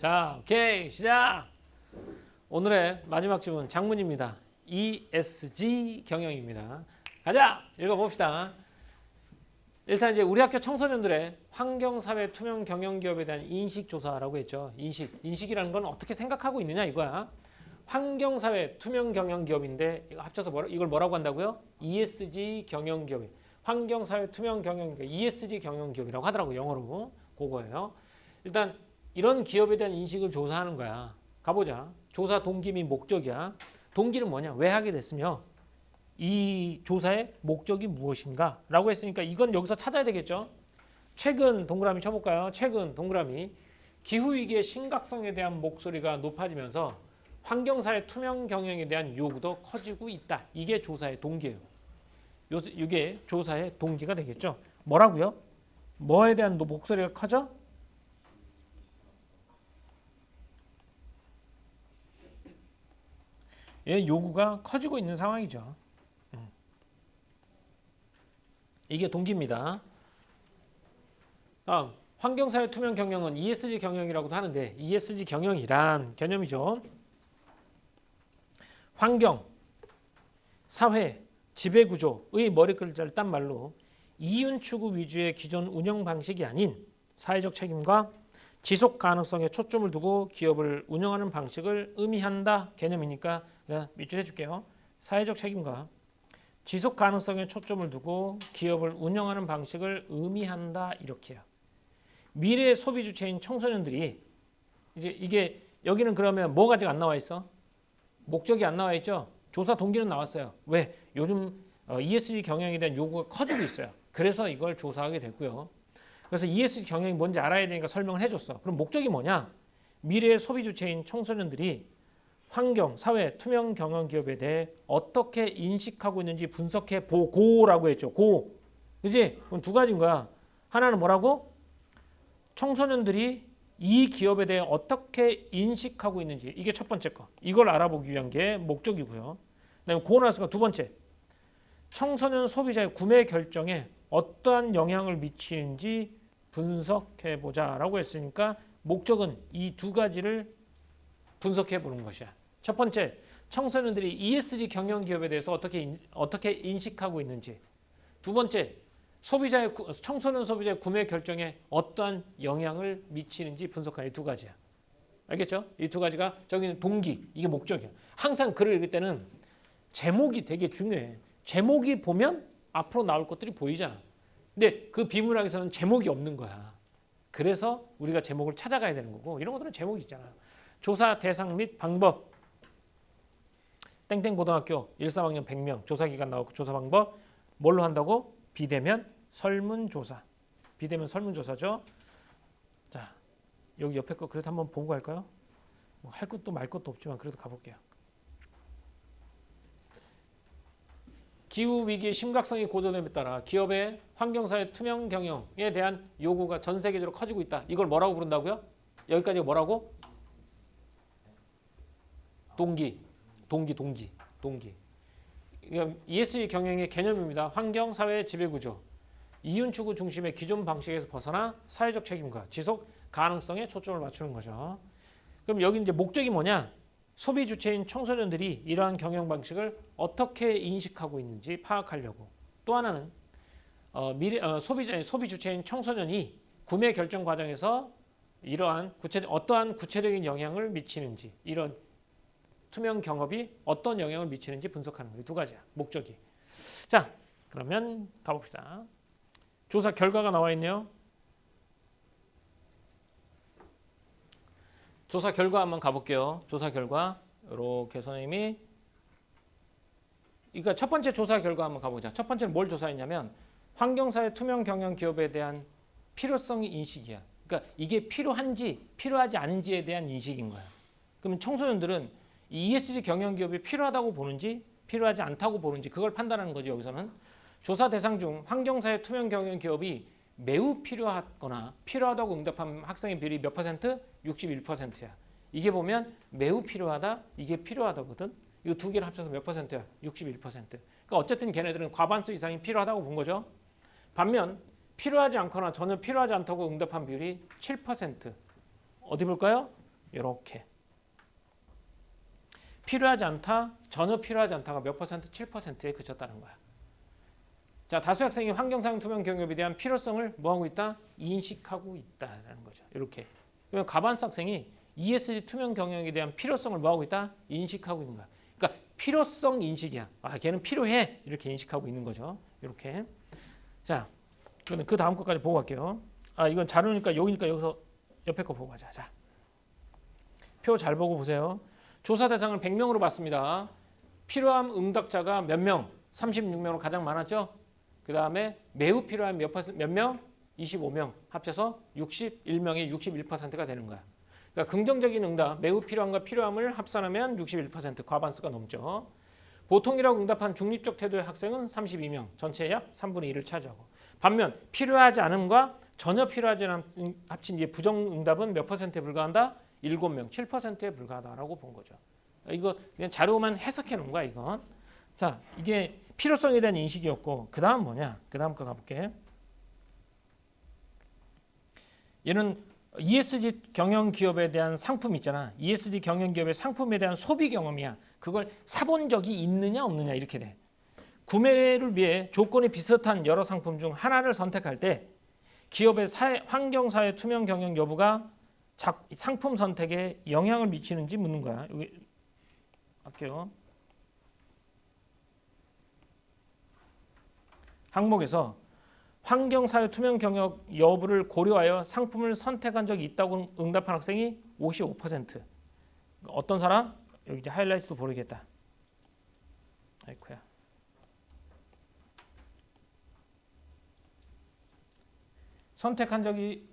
자, 오케이, 시작! 오늘의 마지막 질문, 장문입니다. ESG 경영입니다. 가자! 읽어봅시다. 일단 이제 우리 학교 청소년들의 환경사회 투명 경영기업에 대한 인식조사라고 했죠. 인식이라는 건 어떻게 생각하고 있느냐 이거야. 환경사회 투명 경영기업인데 이거 합쳐서 이걸 뭐라고 한다고요? ESG 경영기업. 환경사회 투명 경영기업, ESG 경영기업이라고 하더라고요. 영어로. 그거예요. 일단 이런 기업에 대한 인식을 조사하는 거야. 가보자. 조사 동기 및 목적이야. 동기는 뭐냐? 왜 하게 됐으며 이 조사의 목적이 무엇인가? 라고 했으니까 이건 여기서 찾아야 되겠죠. 최근 동그라미 쳐볼까요? 최근 동그라미 기후위기의 심각성에 대한 목소리가 높아지면서 환경사회 투명 경영에 대한 요구도 커지고 있다. 이게 조사의 동기예요. 이게 조사의 동기가 되겠죠. 뭐라고요? 뭐에 대한 목소리가 커져? 예, 요구가 커지고 있는 상황이죠. 이게 동기입니다. 다음, 환경사회 투명 경영은 ESG 경영이라고도 하는데 ESG 경영이란 개념이죠. 환경, 사회, 지배구조의 머리글자를 딴 말로 이윤 추구 위주의 기존 운영 방식이 아닌 사회적 책임과 지속 가능성에 초점을 두고 기업을 운영하는 방식을 의미한다 개념이니까 밑줄 해줄게요. 사회적 책임과 지속 가능성에 초점을 두고 기업을 운영하는 방식을 의미한다 이렇게요. 미래의 소비 주체인 청소년들이 이제 이게 여기는 그러면 뭐가 아직 안 나와 있어? 목적이 안 나와 있죠? 조사 동기는 나왔어요. 왜? 요즘 ESG 경영에 대한 요구가 커지고 있어요. 그래서 이걸 조사하게 됐고요. 그래서 ESG 경영이 뭔지 알아야 되니까 설명을 해줬어. 그럼 목적이 뭐냐? 미래의 소비 주체인 청소년들이 환경, 사회, 투명 경영 기업에 대해 어떻게 인식하고 있는지 분석해 보고라고 했죠. 고. 그지? 그럼 두 가지인 거야. 하나는 뭐라고? 청소년들이 이 기업에 대해 어떻게 인식하고 있는지. 이게 첫 번째 거. 이걸 알아보기 위한 게 목적이고요. 그다음에 고 나서가 두 번째. 청소년 소비자의 구매 결정에 어떠한 영향을 미치는지 분석해 보자라고 했으니까 목적은 이 두 가지를 분석해 보는 것이야. 첫 번째, 청소년들이 ESG 경영 기업에 대해서 어떻게 인식하고 있는지. 두 번째, 청소년 소비자의 구매 결정에 어떠한 영향을 미치는지 분석하는 이 두 가지야. 알겠죠? 이 두 가지가 저기는 동기, 이게 목적이야. 항상 글을 읽을 때는 제목이 되게 중요해. 제목이 보면 앞으로 나올 것들이 보이잖아. 근데 그 비문학에서는 제목이 없는 거야. 그래서 우리가 제목을 찾아가야 되는 거고 이런 것들은 제목이 있잖아. 조사 대상 및 방법. 땡땡 고등학교 13학년 100명 조사기간 나오고 조사 방법 뭘로 한다고? 비대면 설문조사. 비대면 설문조사죠. 자, 여기 옆에 거 그래도 한번 보고 갈까요? 뭐 할 것도 말 것도 없지만 그래도 가볼게요. 기후위기의 심각성이 고조됨에 따라 기업의 환경사회 투명 경영에 대한 요구가 전 세계적으로 커지고 있다. 이걸 뭐라고 부른다고요? 여기까지가 뭐라고? 동기. ESG 경영의 개념입니다. 환경, 사회, 지배구조. 이윤 추구 중심의 기존 방식에서 벗어나 사회적 책임과 지속 가능성에 초점을 맞추는 거죠. 그럼 여기 이제 목적이 뭐냐? 소비 주체인 청소년들이 이러한 경영 방식을 어떻게 인식하고 있는지 파악하려고. 또 하나는 소비 주체인 청소년이 구매 결정 과정에서 어떠한 구체적인 영향을 미치는지, 이런 투명 경업이 어떤 영향을 미치는지 분석하는 거예요. 두 가지야. 목적이. 자, 그러면 가봅시다. 조사 결과가 나와 있네요. 조사 결과 한번 가볼게요. 조사 결과. 이렇게 선생님이 그러니까 첫 번째 조사 결과 한번 가보자. 첫 번째는 뭘 조사했냐면 환경사회 투명 경영 기업에 대한 필요성 인식이야. 그러니까 이게 필요한지 필요하지 않은지에 대한 인식인 거야. 그러면 청소년들은 이 ESG 경영 기업이 필요하다고 보는지 필요하지 않다고 보는지 그걸 판단하는 거지. 여기서는 조사 대상 중 환경사회 투명 경영 기업이 매우 필요하거나 필요하다고 응답한 학생의 비율이 몇 퍼센트? 61%야. 이게 보면 매우 필요하다, 이게 필요하다거든. 이 두 개를 합쳐서 몇 퍼센트야? 61%. 그러니까 어쨌든 걔네들은 과반수 이상이 필요하다고 본 거죠. 반면 필요하지 않거나 전혀 필요하지 않다고 응답한 비율이 7%. 어디 볼까요? 이렇게. 필요하지 않다, 전혀 필요하지 않다가 몇 퍼센트? 7%에 그쳤다는 거야. 자, 다수 학생이 환경상 투명 경영에 대한 필요성을 뭐하고 있다? 인식하고 있다라는 거죠. 이렇게. 그러면 과반수 학생이 ESG 투명 경영에 대한 필요성을 뭐하고 있다? 인식하고 있는 거야. 그러니까 필요성 인식이야. 아, 걔는 필요해. 이렇게 인식하고 있는 거죠. 이렇게. 자, 그 다음 것까지 보고 갈게요. 아, 이건 자료니까 여기니까 여기서 옆에 거 보고 가자. 자, 표 잘 보고 보세요. 조사 대상을 100명으로 봤습니다. 필요함 응답자가 몇 명? 36명으로 가장 많았죠? 그 다음에 매우 필요한 몇 명? 25명. 합쳐서 61명이 61%가 되는 거야. 그러니까 긍정적인 응답, 매우 필요함과 필요함을 합산하면 61%, 과반수가 넘죠. 보통이라고 응답한 중립적 태도의 학생은 32명, 전체의 약 3분의 1을 차지하고. 반면 필요하지 않음과 전혀 필요하지 않음 합친 이제 부정응답은 몇 퍼센트에 불과한다? 7명, 7%에 불과하다라고 본 거죠. 이거 그냥 자료만 해석해 놓은 거야, 이건. 자, 이게 필요성에 대한 인식이었고, 그 다음 뭐냐? 그 다음 거 가볼게. 얘는 ESG 경영 기업에 대한 상품 있잖아. ESG 경영 기업의 상품에 대한 소비 경험이야. 그걸 사본 적이 있느냐 없느냐 이렇게 돼. 구매를 위해 조건이 비슷한 여러 상품 중 하나를 선택할 때 기업의 환경사회 투명 경영 여부가 상품 선택에 영향을 미치는지 묻는 거야. 여기 할게요. 항목에서 환경사회 투명 경영 여부를 고려하여 상품을 선택한 적이 있다고 응답한 학생이 55%. 어떤 사람? 여기 이제 하이라이트도 보이겠다. 아이쿠야. 선택한 적이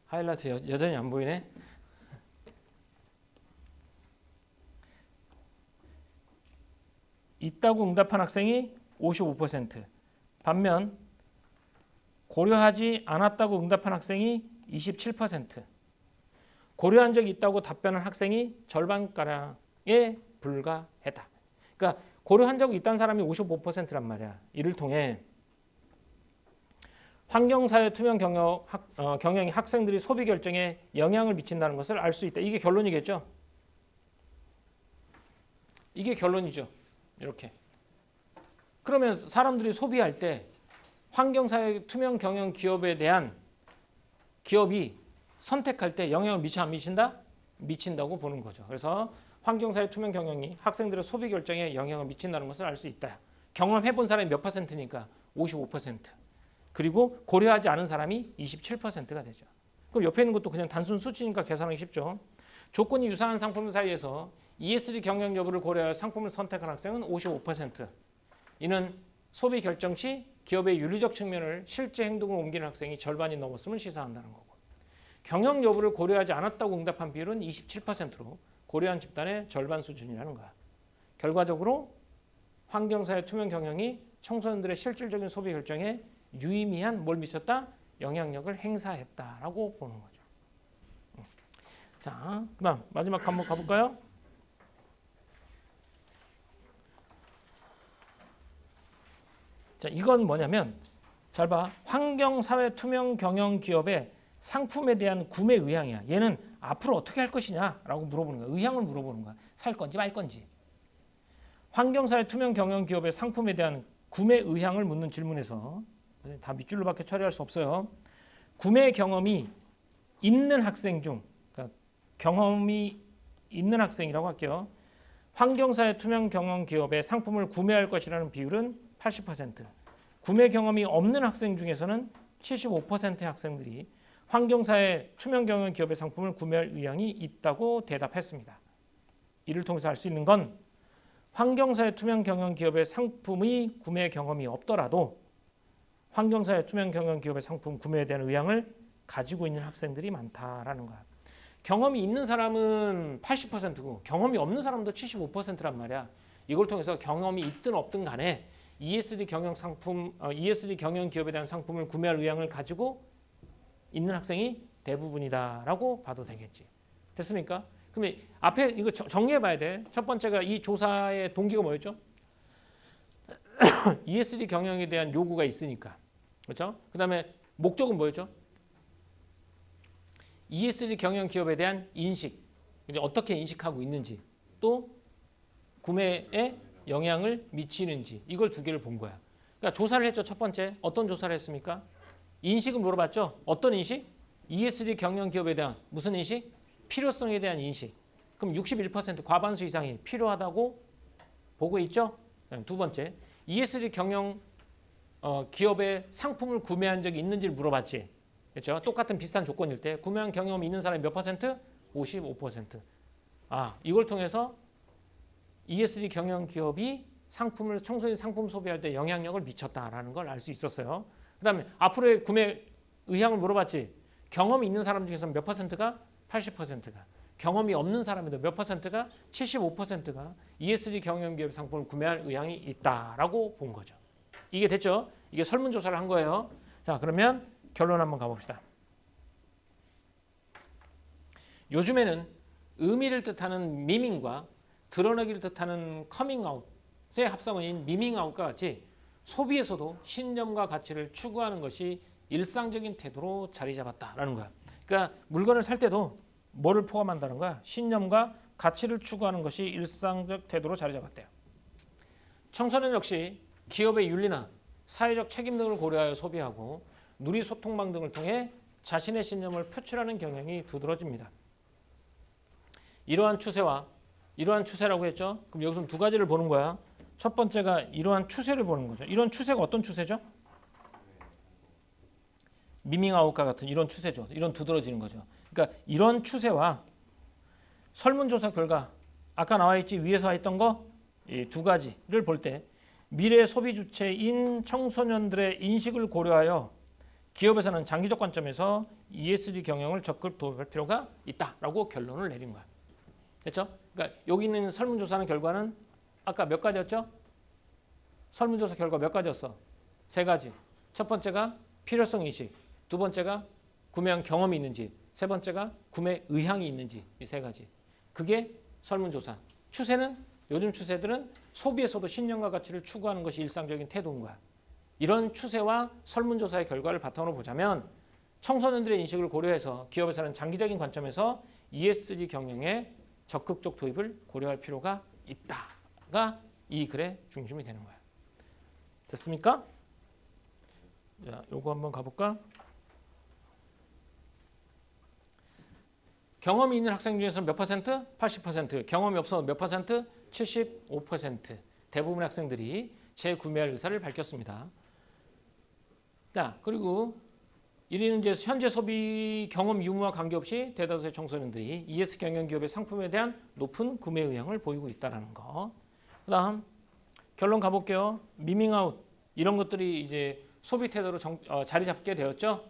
하이라이트 여전히 안 보이네. 있다고 응답한 학생이 55%. 반면 고려하지 않았다고 응답한 학생이 27%. 고려한 적이 있다고 답변한 학생이 절반가량에 불과했다. 그러니까 고려한 적이 있다는 사람이 55%란 말이야. 이를 통해 환경사회 투명 경영이 학생들이 소비 결정에 영향을 미친다는 것을 알 수 있다. 이게 결론이겠죠? 이게 결론이죠. 이렇게. 그러면 사람들이 소비할 때 환경사회 투명 경영 기업에 대한 기업이 선택할 때 영향을 미쳐 안 미친다? 미친다고 보는 거죠. 그래서 환경사회 투명 경영이 학생들의 소비 결정에 영향을 미친다는 것을 알 수 있다. 경험해본 사람이 몇 퍼센트니까 55%. 그리고 고려하지 않은 사람이 27%가 되죠. 그럼 옆에 있는 것도 그냥 단순 수치니까 계산하기 쉽죠. 조건이 유사한 상품 사이에서 ESG 경영 여부를 고려하여 상품을 선택한 학생은 55%. 이는 소비 결정 시 기업의 윤리적 측면을 실제 행동으로 옮기는 학생이 절반이 넘었음을 시사한다는 거고. 경영 여부를 고려하지 않았다고 응답한 비율은 27%로 고려한 집단의 절반 수준이라는 거야. 결과적으로 환경사회 투명 경영이 청소년들의 실질적인 소비 결정에 유의미한 뭘 미쳤다? 영향력을 행사했다라고 보는 거죠. 자, 그다음 마지막 한번 가볼까요? 자, 이건 뭐냐면 잘 봐. 환경사회 투명 경영 기업의 상품에 대한 구매 의향이야. 얘는 앞으로 어떻게 할 것이냐라고 물어보는 거야. 의향을 물어보는 거야. 살 건지 말 건지. 환경사회 투명 경영 기업의 상품에 대한 구매 의향을 묻는 질문에서 다 밑줄로밖에 처리할 수 없어요. 구매 경험이 있는 학생 중, 그러니까 경험이 있는 학생이라고 할게요. 환경사회 투명 경영 기업의 상품을 구매할 것이라는 비율은 80%. 구매 경험이 없는 학생 중에서는 75%의 학생들이 환경사회 투명 경영 기업의 상품을 구매할 의향이 있다고 대답했습니다. 이를 통해서 알 수 있는 건 환경사회 투명 경영 기업의 상품의 구매 경험이 없더라도 환경사회 투명 경영 기업의 상품 구매에 대한 의향을 가지고 있는 학생들이 많다라는 거야. 경험이 있는 사람은 80%고 경험이 없는 사람도 75%란 말이야. 이걸 통해서 경험이 있든 없든 간에 ESG 경영 ESG 경영 기업에 대한 상품을 구매할 의향을 가지고 있는 학생이 대부분이다라고 봐도 되겠지. 됐습니까? 그러면 앞에 이거 정리해 봐야 돼. 첫 번째가 이 조사의 동기가 뭐였죠? ESG 경영에 대한 요구가 있으니까. 그렇죠? 그다음에 목적은 뭐였죠? ESG 경영 기업에 대한 인식, 이제 어떻게 인식하고 있는지, 또 구매에 영향을 미치는지, 이걸 두 개를 본 거야. 그러니까 조사를 했죠. 첫 번째 어떤 조사를 했습니까? 인식을 물어봤죠. 어떤 인식? ESG 경영 기업에 대한 무슨 인식? 필요성에 대한 인식. 그럼 61% 과반수 이상이 필요하다고 보고 있죠. 두 번째 ESG 경영 기업의 상품을 구매한 적이 있는지를 물어봤지. 그렇죠? 똑같은 비슷한 조건일 때 구매한 경험이 있는 사람이 몇 퍼센트? 55%. 이걸 통해서 ESG 경영 기업이 상품을 청소년 상품 소비할 때 영향력을 미쳤다라는 걸 알 수 있었어요. 그다음에 앞으로의 구매 의향을 물어봤지. 경험이 있는 사람 중에서 몇 퍼센트가? 80%가. 경험이 없는 사람에도 몇 퍼센트가? 75%가 ESG 경영 기업 상품을 구매할 의향이 있다라고 본 거죠. 이게 됐죠? 이게 설문조사를 한 거예요. 자, 그러면 결론 한번 가봅시다. 요즘에는 의미를 뜻하는 미밍과 드러내기를 뜻하는 커밍아웃의 합성어인 미밍아웃과 같이 소비에서도 신념과 가치를 추구하는 것이 일상적인 태도로 자리 잡았다라는 거야. 그러니까 물건을 살 때도 뭐를 포함한다는 거야? 신념과 가치를 추구하는 것이 일상적 태도로 자리 잡았대요. 청소년 역시 기업의 윤리나 사회적 책임 등을 고려하여 소비하고 누리 소통망 등을 통해 자신의 신념을 표출하는 경향이 두드러집니다. 이러한 추세라고 했죠. 그럼 여기서 두 가지를 보는 거야. 첫 번째가 이러한 추세를 보는 거죠. 이런 추세가 어떤 추세죠? 미밍아웃과 같은 이런 추세죠. 이런 두드러지는 거죠. 그러니까 이런 추세와 설문조사 결과 아까 나와 있지 위에서 했던 거 이 두 가지를 볼 때 미래 소비 주체인 청소년들의 인식을 고려하여 기업에서는 장기적 관점에서 ESG 경영을 적극 도입할 필요가 있다라고 결론을 내린 거야. 됐죠? 그러니까 여기 있는 설문조사는 결과는 아까 몇 가지였죠? 설문조사 결과 몇 가지였어? 세 가지. 첫 번째가 필요성 인식, 두 번째가 구매한 경험이 있는지, 세 번째가 구매 의향이 있는지, 이 세 가지. 그게 설문조사. 추세는 요즘 추세들은 소비에서도 신념과 가치를 추구하는 것이 일상적인 태도인 거야. 이런 추세와 설문조사의 결과를 바탕으로 보자면 청소년들의 인식을 고려해서 기업에서는 장기적인 관점에서 ESG 경영에 적극적 도입을 고려할 필요가 있다가 이 글의 중심이 되는 거야. 됐습니까? 자, 요거 한번 가볼까? 경험이 있는 학생 중에서 몇 퍼센트? 80%. 경험이 없어 몇 퍼센트? 75%. 대부분의 학생들이 재구매할 의사를 밝혔습니다. 자, 그리고 1위는 이제 현재 소비 경험 유무와 관계없이 대다수의 청소년들이 ES 경영 기업의 상품에 대한 높은 구매 의향을 보이고 있다는 거. 그다음 결론 가볼게요. 미밍아웃 이런 것들이 이제 소비 태도로 자리 잡게 되었죠.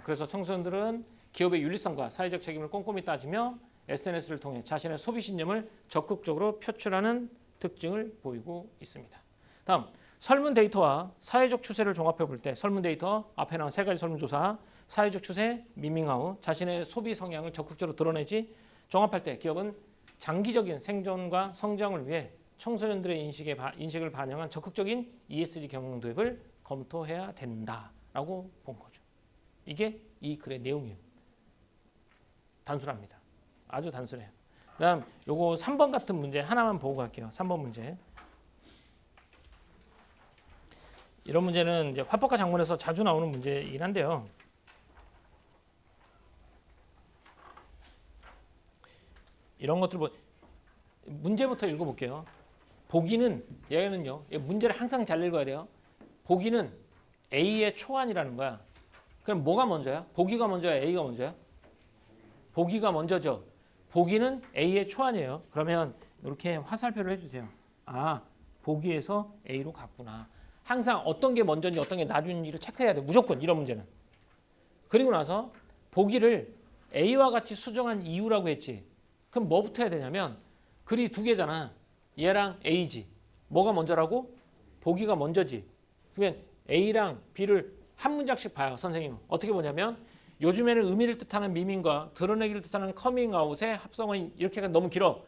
그래서 청소년들은 기업의 윤리성과 사회적 책임을 꼼꼼히 따지며 SNS를 통해 자신의 소비 신념을 적극적으로 표출하는 특징을 보이고 있습니다. 다음 설문 데이터와 사회적 추세를 종합해 볼 때 설문 데이터 앞에 나온 세 가지 설문조사 사회적 추세, 미밍아웃, 자신의 소비 성향을 적극적으로 드러내지 종합할 때 기업은 장기적인 생존과 성장을 위해 청소년들의 인식을 반영한 적극적인 ESG 경영 도입을 검토해야 된다라고 본 거죠. 이게 이 글의 내용이에요. 단순합니다. 아주 단순해요. 그다음 요거 3번 같은 문제 하나만 보고 갈게요. 3번 문제. 이런 문제는 이제 화법과 작문에서 자주 나오는 문제이긴 한데요. 이런 것들 문제부터 읽어볼게요. 보기는 얘는요. 문제를 항상 잘 읽어야 돼요. 보기는 A의 초안이라는 거야. 그럼 뭐가 먼저야? 보기가 먼저야? A가 먼저야? 보기가 먼저죠. 보기는 A의 초안이에요. 그러면 이렇게 화살표를 해주세요. 보기에서 A로 갔구나. 항상 어떤 게 먼저인지 어떤 게 나중인지를 체크해야 돼. 무조건 이런 문제는. 그리고 나서 보기를 A와 같이 수정한 이유라고 했지. 그럼 뭐부터 해야 되냐면 글이 두 개잖아. 얘랑 A지. 뭐가 먼저라고? 보기가 먼저지. 그러면 A랑 B를 한 문장씩 봐요. 선생님은. 어떻게 보냐면 요즘에는 의미를 뜻하는 미밍과 드러내기를 뜻하는 커밍아웃의 합성어인 이렇게가 너무 길어.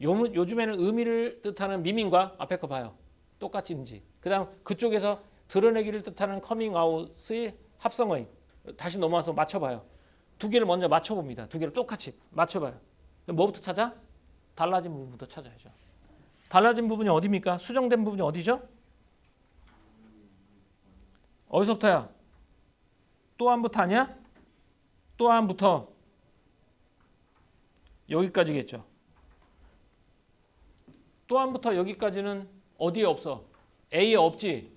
요즘에는 의미를 뜻하는 미밍과 앞에 거 봐요. 똑같은지. 그 다음 그쪽에서 드러내기를 뜻하는 커밍아웃의 합성어인 다시 넘어와서 맞춰봐요. 두 개를 먼저 맞춰봅니다. 두 개를 똑같이 맞춰봐요. 뭐부터 찾아? 달라진 부분부터 찾아야죠. 달라진 부분이 어디입니까? 수정된 부분이 어디죠? 어디서부터야? 또한부터 아니야? 또한부터 여기까지겠죠. 또한부터 여기까지는 어디에 없어? A에 없지.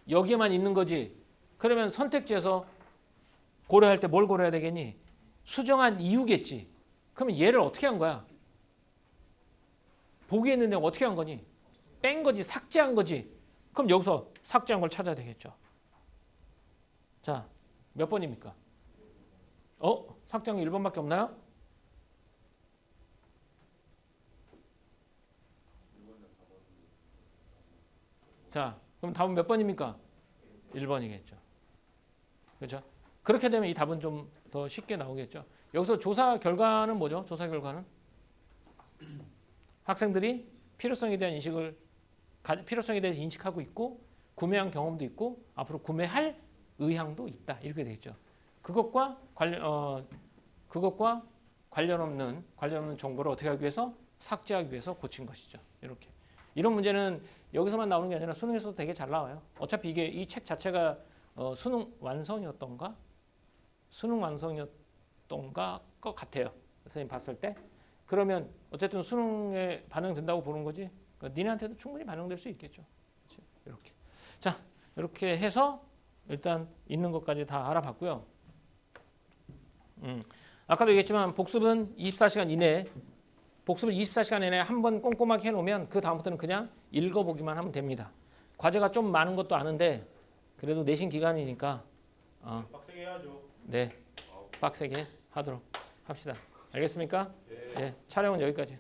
여기에만 있는 거지. 그러면 선택지에서 고려할 때 뭘 고려해야 되겠니? 수정한 이유겠지. 그러면 얘를 어떻게 한 거야? 보기에 있는 내용 어떻게 한 거니? 뺀 거지, 삭제한 거지. 그럼 여기서 삭제한 걸 찾아야 되겠죠. 자, 몇 번입니까? 삭제한 게 1번밖에 없나요? 자, 그럼 답은 몇 번입니까? 1번이겠죠. 그렇죠? 그렇게 되면 이 답은 좀 더 쉽게 나오겠죠. 여기서 조사 결과는 뭐죠? 조사 결과는 학생들이 필요성에 대해서 인식하고 있고 구매한 경험도 있고 앞으로 구매할 의향도 있다. 이렇게 되겠죠. 그것과 관련 없는 정보를 어떻게 하기 위해서 삭제하기 위해서 고친 것이죠. 이렇게. 이런 문제는 여기서만 나오는 게 아니라 수능에서도 되게 잘 나와요. 어차피 이게 이 책 자체가 수능 완성이었던가 것 같아요. 선생님 봤을 때. 그러면 어쨌든 수능에 반영된다고 보는 거지. 그러니까 니네한테도 충분히 반영될 수 있겠죠. 그렇지? 이렇게. 자, 이렇게 해서 일단 있는 것까지 다 알아봤고요. 아까도 얘기했지만 복습은 24시간 이내에 복습을 24시간 이내에 한 번 꼼꼼하게 해놓으면 그 다음부터는 그냥 읽어보기만 하면 됩니다. 과제가 좀 많은 것도 아는데 그래도 내신 기간이니까 빡세게 해야죠. 네, 빡세게 하도록 합시다. 알겠습니까? 네, 촬영은 여기까지.